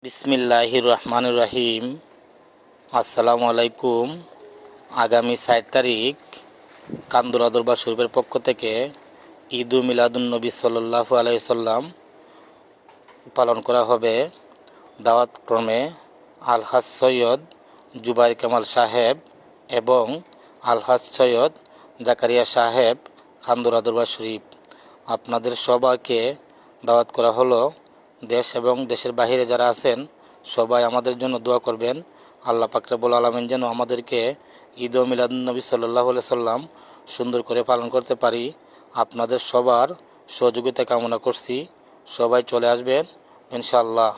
বিসমিল্লাহির রহমানির রহিম। আসসালামু আলাইকুম। আগামী 7 তারিখ কান্দুরা দরবার শরীফের পক্ষ থেকে ঈদ মিলাদুন নবী সাল্লাল্লাহু আলাইহি সাল্লাম পালন করা হবে। দাওয়াত ক্রমে আলহাজ সৈয়দ জুবাইর কামাল সাহেব এবং আলহাজ সৈয়দ জাকারিয়া সাহেব কান্দুরা দরবার শরীফ। আপনাদের সবাইকে দাওয়াত করা হলো। দেশ এবং দেশের বাহিরে যারা আছেন সবাই আমাদের জন্য দোয়া করবেন। আল্লাহ পাক রব্বুল আলামিন যেন আমাদেরকে ঈদ ও মিলাদুন নবী সাল্লাল্লাহু আলাইহি সাল্লাম সুন্দর করে পালন করতে পারি। আপনাদের সবার সহযোগিতা কামনা করছি। সবাই চলে আসবেন ইনশাআল্লাহ।